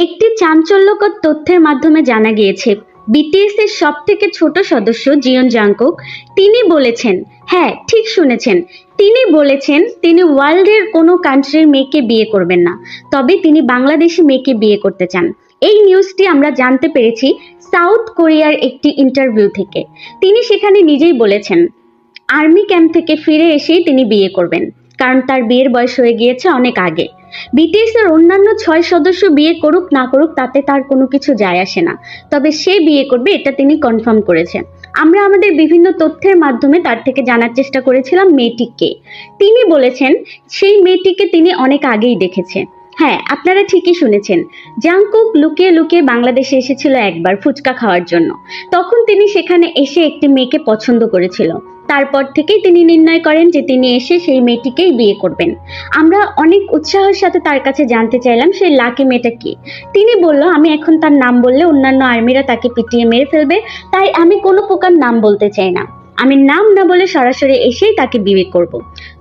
একটি চাঞ্চল্যকর তথ্যের মাধ্যমে জানা গিয়েছে বিটিএস এর সব থেকে ছোট সদস্য জিয়ন জাংকুক তিনি বলেছেন, হ্যাঁ ঠিক শুনেছেন, তিনি বলেছেন তিনি ওয়ার্ল্ডের কোনো কান্ট্রির মেয়েকে বিয়ে করবেন না, তবে তিনি বাংলাদেশি মেয়েকে বিয়ে করতে চান। এই নিউজটি আমরা জানতে পেরেছি সাউথ কোরিয়ার একটি ইন্টারভিউ থেকে। তিনি সেখানে নিজেই বলেছেন আর্মি ক্যাম্প থেকে ফিরে এসেই তিনি বিয়ে করবেন, কারণ তার বিয়ের বয়স হয়ে গিয়েছে অনেক আগে। বিটিএস এর অন্যান্য 6 সদস্য বিয়ে করুক না করুক তাতে তার কোনো কিছু যায় আসে না, তবে সে বিয়ে করবে এটা তিনি কনফার্ম করেছেন। আমরা আমাদের বিভিন্ন তথ্যের মাধ্যমে তার থেকে জানার চেষ্টা করেছিলাম মেয়েটি কে। তিনি বলেছেন সেই মেয়েটিকে তিনি অনেক আগেই দেখেছে। হ্যাঁ, আপনারা ঠিকই শুনেছেন, জাংকুক লুকিয়ে লুকিয়ে বাংলাদেশে এসেছিল একবার ফুচকা খাওয়ার জন্য। তখন তিনি সেখানে এসে একটি মেয়েকে পছন্দ করেছিল। তারপর থেকেই তিনি নির্ণয় করেন যে তিনি এসে সেই মেয়েটিকেই বিয়ে করবেন। আমরা অনেক উৎসাহের সাথে তার কাছে জানতে চাইলাম সেই লাকি মেয়েটা কি। তিনি বলল আমি এখন তার নাম বললে অন্যান্য আর্মিরা তাকে পিটিয়ে মেরে ফেলবে, তাই আমি কোনো প্রকার নাম বলতে চাই না। আমি নাম না বলে সরাসরি এসেই তাকে বিয়ে করব।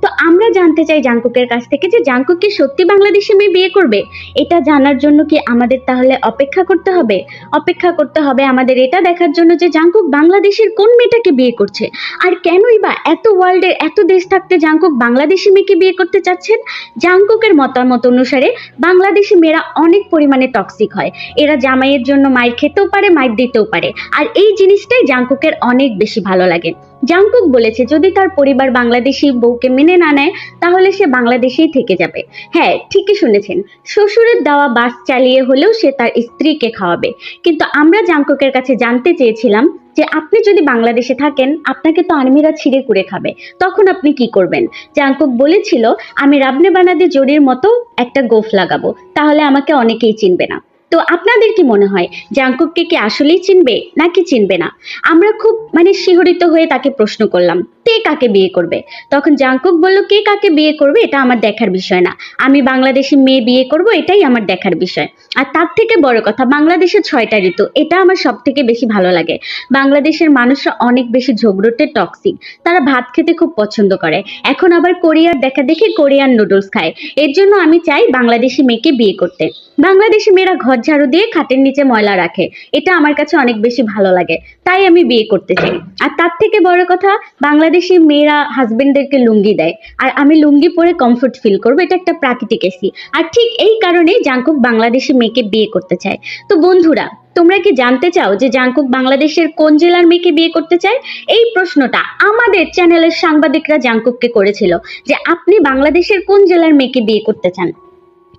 তো আমরা জানতে চাই জাংকুকের কাছ থেকে যে জাংকুক কি সত্যি বাংলাদেশি মেয়ে বিয়ে করবে? এটা জানার জন্য কি আমাদের তাহলে অপেক্ষা করতে হবে? অপেক্ষা করতে হবে আমাদের এটা দেখার জন্য যে জাংকুক বাংলাদেশের কোন মেয়েটাকে বিয়ে করছে, আর কেনই বা এত ওয়ার্ল্ডের এত দেশ থাকতে জাংকুক বাংলাদেশি মেয়েকে বিয়ে করতে চাচ্ছেন। জাংকুকের মতামত অনুসারে বাংলাদেশি মেয়েরা অনেক পরিমাণে টক্সিক হয়, এরা জামাইয়ের জন্য মাইর খেতেও পারে, মাইর দিতেও পারে, আর এই জিনিসটাই জাংকুকের অনেক বেশি ভালো লাগে। জাংকুক বলেছে যদি তার পরিবার বাংলাদেশি বউকে মেনে না নেয় তাহলে সে বাংলাদেশেই থেকে যাবে। হ্যাঁ ঠিকই শুনেছেন, শ্বশুরের দেওয়া বাস চালিয়ে হলেও সে তার স্ত্রীকে খাওয়াবে। কিন্তু আমরা জাংকুকের কাছে জানতে চেয়েছিলাম যে আপনি যদি বাংলাদেশে থাকেন আপনাকে তো আর্মিরা ছিঁড়ে কুড়ে খাবে, তখন আপনি কি করবেন? জাংকুক বলেছিল আমি রাবনে বানাদে জরির মতো একটা গোফ লাগাবো, তাহলে আমাকে অনেকেই চিনবে না। তো আপনাদের কি মনে হয় জাংকুককে কি আসলেই চিনবে নাকি চিনবে না? আমরা খুব শিহরিত হয়ে তাকে প্রশ্ন করলাম কে কাকে বিয়ে করবে। তখন জাংকুক বলল কে কাকে বিয়ে করবে এটা আমার দেখার বিষয় না, আমি বাংলাদেশি মেয়ে বিয়ে করব এটাই আমার দেখার বিষয়। আর তার থেকে বড় কথা বাংলাদেশের 6টা ঋতু এটা আমার সব থেকে বেশি ভালো লাগে। বাংলাদেশের মানুষরা অনেক বেশি ঝগড়টে টক্সিক, তারা ভাত খেতে খুব পছন্দ করে, এখন আবার কোরিয়ার দেখা দেখে কোরিয়ান নুডলস খায়। এর জন্য আমি চাই বাংলাদেশি মেয়েকে বিয়ে করতে। বাংলাদেশি মেয়েরা ঘর ঝাড়ু দিয়ে খাটের নিচে ময়লা রাখে, এটা আমার কাছে অনেক বেশি ভালো লাগে, তাই আমি বিয়ে করতে চাই। আর তার থেকে বড় কথা বাংলাদেশি মেয়েরা হাজবেন্ডদেরকে লুঙ্গি দেয়, আর আমি লুঙ্গি পরে কমফোর্ট ফিল করবো, এটা একটা প্রাকৃতিক এসি। আর ঠিক এই কারণেই জাংকুক বাংলাদেশি মেয়েকে বিয়ে করতে চায়। তো বন্ধুরা তোমরা কি জানতে চাও যে জাংকুক বাংলাদেশের কোন জেলার মেয়েকে বিয়ে করতে চায়? এই প্রশ্নটা আমাদের চ্যানেলের সাংবাদিকরা জাংকুককে করেছিল যে আপনি বাংলাদেশের কোন জেলার মেয়েকে বিয়ে করতে চান।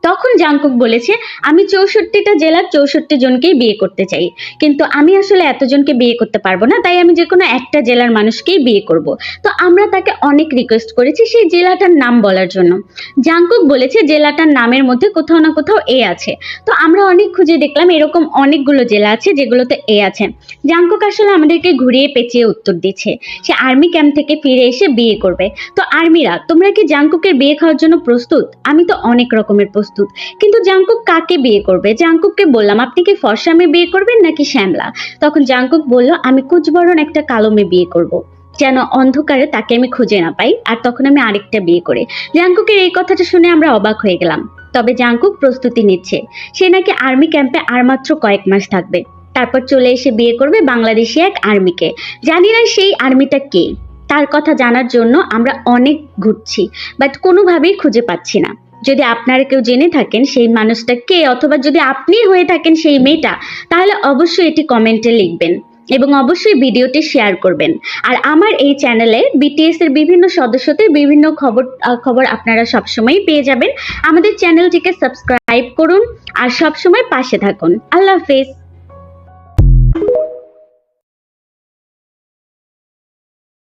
তখন জাংকুক বলেছে আমি 64টা জেলার 64 জনকেই বিয়ে করতে চাই, কিন্তু আমি আসলে এতজনকে বিয়ে করতে পারবো না, তাই আমি যে কোনো একটা জেলার মানুষকেই বিয়ে করব। তো আমরা তাকে অনেক রিকোয়েস্ট করেছি সেই জেলাটার নাম বলার জন্য। জাংকুক বলেছে জেলাটার নামের মধ্যে কোথাও না কোথাও এ আছে। তো আমরা অনেক খুঁজে দেখলাম এরকম অনেকগুলো জেলা আছে যেগুলোতে এ আছে। জাংকুক আসলে আমাদেরকে ঘুরিয়ে পেঁচিয়ে উত্তর দিচ্ছে সে আর্মি ক্যাম্প থেকে ফিরে এসে বিয়ে করবে। তো আর্মিরা তোমরা কি জাংকুকের বিয়ে খাওয়ার জন্য প্রস্তুত? আমি তো অনেক রকমের প্রস্তুত, কিন্তু জাংকুক কাকে বিয়ে করবে? জাংকুককে বললাম আপনি কি ফর্সা মেয়ে বিয়ে করবেন নাকি শ্যামলা? তখন জাংকুক বলল আমি কুচবরণ একটা কালো মেয়ে বিয়ে করব, যেন অন্ধকারে তাকে আমি খুঁজে না পাই, আর তখন আমি আরেকটা বিয়ে করে। জাংকুকের এই কথাটা শুনে আমরা অবাক হয়ে গেলাম। তবে জাংকুক প্রস্তুতি নিচ্ছে, সে নাকি আর্মি ক্যাম্পে আর মাত্র কয়েক মাস থাকবে, তারপর চলে এসে বিয়ে করবে বাংলাদেশি এক আর্মিকে। জানি না সেই আর্মিটা কে, তার কথা জানার জন্য আমরা অনেক ঘুরছি, বাট কোনোভাবেই খুঁজে পাচ্ছি না। যদি আপনারা কেউ জেনে থাকেন সেই মানুষটা কে, অথবা যদি আপনি হয়ে থাকেন সেই মেয়েটা, তাহলে অবশ্যই এটি কমেন্টে লিখবেন এবং অবশ্যই ভিডিওটি শেয়ার করবেন। আর আমার এই চ্যানেলে বিটিএস এর বিভিন্ন সদস্যদের বিভিন্ন খবর আপনারা সবসময় পেয়ে যাবেন। আমাদের চ্যানেলটিকে সাবস্ক্রাইব করুন আর সবসময় পাশে থাকুন। আল্লাহ হাফেজ।